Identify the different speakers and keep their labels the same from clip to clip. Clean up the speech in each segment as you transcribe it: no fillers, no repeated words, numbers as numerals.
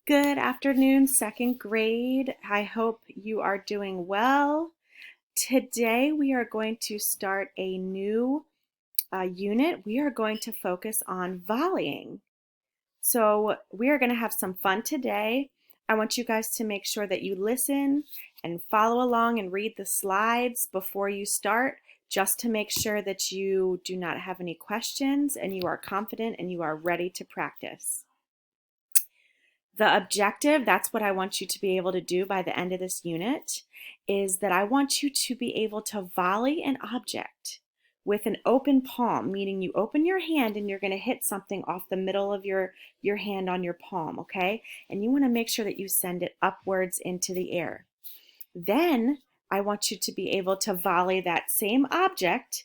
Speaker 1: Good afternoon, second grade. I hope you are doing well. Today we are going to start a new unit. We are going to focus on volleying. So we are going to have some fun today. I want you guys to make sure that you listen and follow along and read the slides before you start, just to make sure that you do not have any questions and you are confident and you are ready to practice. The objective, that's what I want you to be able to do by the end of this unit, is that I want you to be able to volley an object with an open palm, meaning you open your hand and you're going to hit something off the middle of your hand on your palm, okay? And you want to make sure that you send it upwards into the air. Then I want you to be able to volley that same object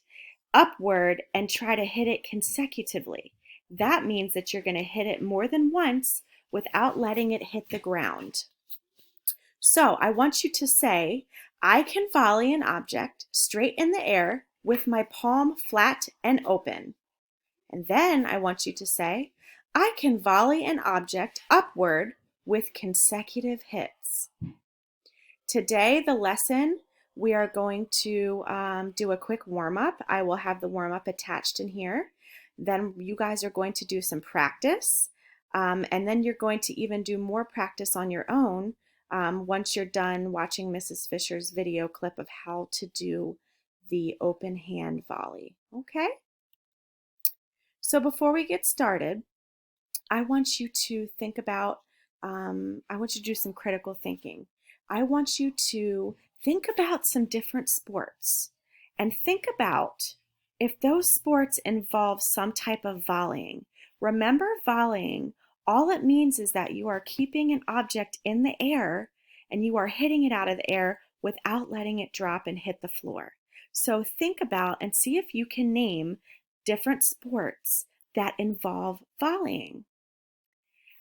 Speaker 1: upward and try to hit it consecutively. That means that you're going to hit it more than once without letting it hit the ground. So I want you to say, I can volley an object straight in the air with my palm flat and open. And then I want you to say, I can volley an object upward with consecutive hits. Today, the lesson, we are going to do a quick warm-up. I will have the warm-up attached in here. Then you guys are going to do some practice. And then you're going to even do more practice on your own once you're done watching Mrs. Fisher's video clip of how to do the open hand volley. Okay? So before we get started, I want you to think about, I want you to do some critical thinking. I want you to think about some different sports and think about if those sports involve some type of volleying. Remember, volleying, all it means is that you are keeping an object in the air and you are hitting it out of the air without letting it drop and hit the floor. So think about and see if you can name different sports that involve volleying.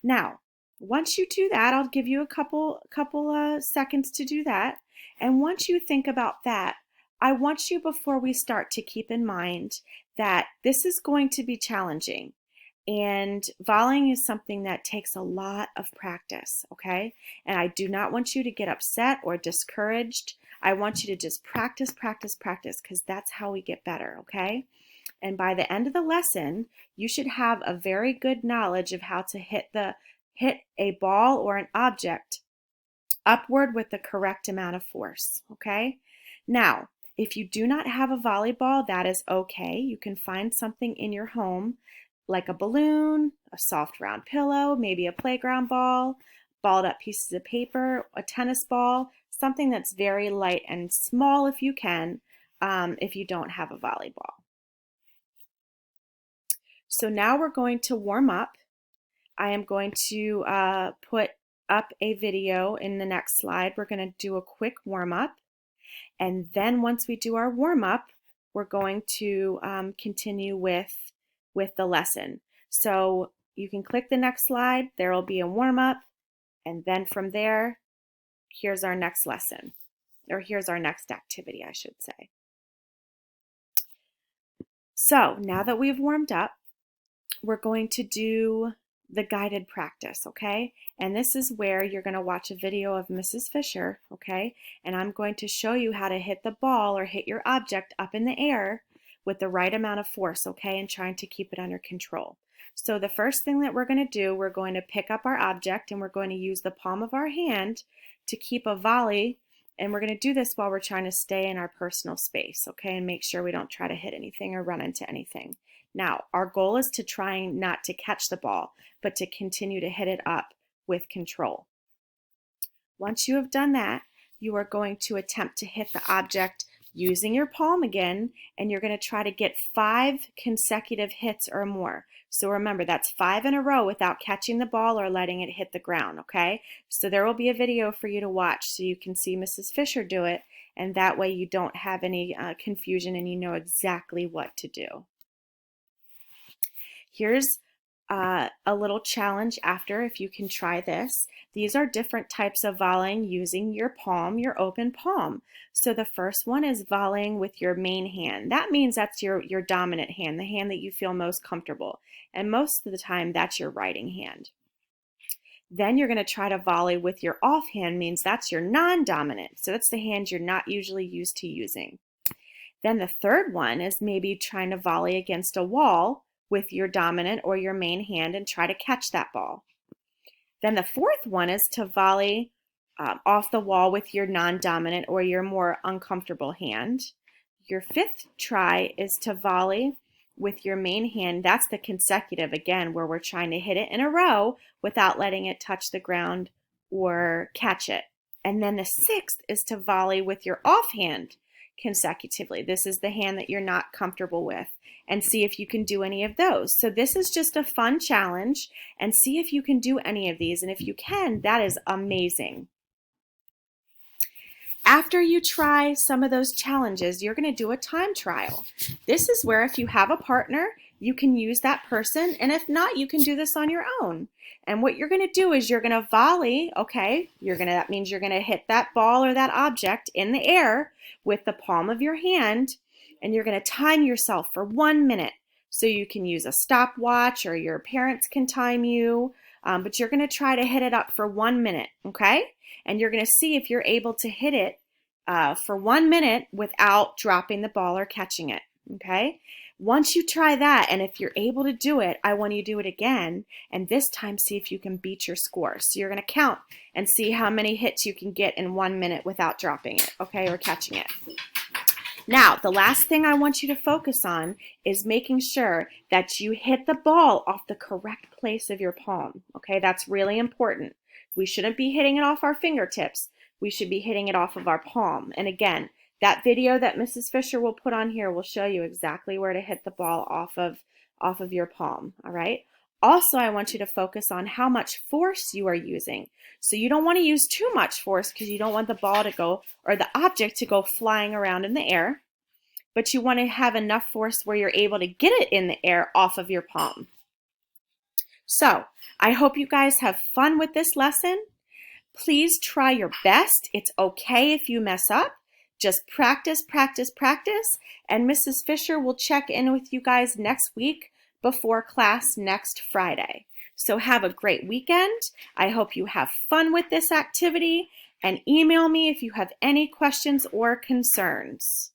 Speaker 1: Now, once you do that, I'll give you a couple seconds to do that. And once you think about that, I want you, before we start, to keep in mind that this is going to be challenging. And volleying is something that takes a lot of practice, okay? And I do not want you to get upset or discouraged. I want you to just practice, practice, practice, because that's how we get better, okay? And by the end of the lesson, you should have a very good knowledge of how to hit a ball or an object upward with the correct amount of force, okay? Now, if you do not have a volleyball, that is okay. You can find something in your home like a balloon, a soft round pillow, maybe a playground ball, balled up pieces of paper, a tennis ball, something that's very light and small if you can, if you don't have a volleyball. So now we're going to warm up. I am going to put up a video in the next slide. We're going to do a quick warm up. And then once we do our warm up, we're going to continue with the lesson. So you can click the next slide. There will be a warm up. And then from there, here's our next lesson. Or here's our next activity, I should say. So now that we've warmed up, we're going to do the guided practice, okay? And this is where you're going to watch a video of Mrs. Fisher, okay? And I'm going to show you how to hit the ball or hit your object up in the air with the right amount of force, okay? And trying to keep it under control. So the first thing that we're going to do, we're going to pick up our object and we're going to use the palm of our hand to keep a volley. And we're going to do this while we're trying to stay in our personal space, okay? And make sure we don't try to hit anything or run into anything. Now, our goal is to try not to catch the ball, but to continue to hit it up with control. Once you have done that, you are going to attempt to hit the object using your palm again, and you're going to try to get 5 consecutive hits or more. So remember, that's 5 in a row without catching the ball or letting it hit the ground, okay? So there will be a video for you to watch so you can see Mrs. Fisher do it, and that way you don't have any confusion and you know exactly what to do. Here's a little challenge after, if you can try this. These are different types of volleying using your palm, your open palm. So the first one is volleying with your main hand. That means that's your dominant hand, the hand that you feel most comfortable. And most of the time, that's your writing hand. Then you're going to try to volley with your offhand, means that's your non-dominant. So that's the hand you're not usually used to using. Then the third one is maybe trying to volley against a wall with your dominant or your main hand and try to catch that ball. Then the fourth one is to volley off the wall with your non-dominant or your more uncomfortable hand. Your fifth try is to volley with your main hand. That's the consecutive, again, where we're trying to hit it in a row without letting it touch the ground or catch it. And then the sixth is to volley with your offhand consecutively. This is the hand that you're not comfortable with, and see if you can do any of those. So this is just a fun challenge, and see if you can do any of these. And if you can, that is amazing. After you try some of those challenges, you're going to do a time trial. This is where if you have a partner, you can use that person, and if not, you can do this on your own. And what you're going to do is you're going to volley, okay? That means you're going to hit that ball or that object in the air with the palm of your hand, and you're going to time yourself for 1 minute. So you can use a stopwatch, or your parents can time you, but you're going to try to hit it up for 1 minute, okay? And you're going to see if you're able to hit it for 1 minute without dropping the ball or catching it, okay? Once you try that, and if you're able to do it, I want you to do it again, and this time see if you can beat your score. So you're going to count and see how many hits you can get in 1 minute without dropping it, okay, or catching it. Now, the last thing I want you to focus on is making sure that you hit the ball off the correct place of your palm, okay? That's really important. We shouldn't be hitting it off our fingertips. We should be hitting it off of our palm. And again, that video that Mrs. Fisher will put on here will show you exactly where to hit the ball off of your palm, all right? Also, I want you to focus on how much force you are using. So you don't want to use too much force because you don't want the ball to go, or the object to go flying around in the air, but you want to have enough force where you're able to get it in the air off of your palm. So I hope you guys have fun with this lesson. Please try your best. It's okay if you mess up. Just practice, practice, practice, and Mrs. Fisher will check in with you guys next week before class next Friday. So have a great weekend. I hope you have fun with this activity, and email me if you have any questions or concerns.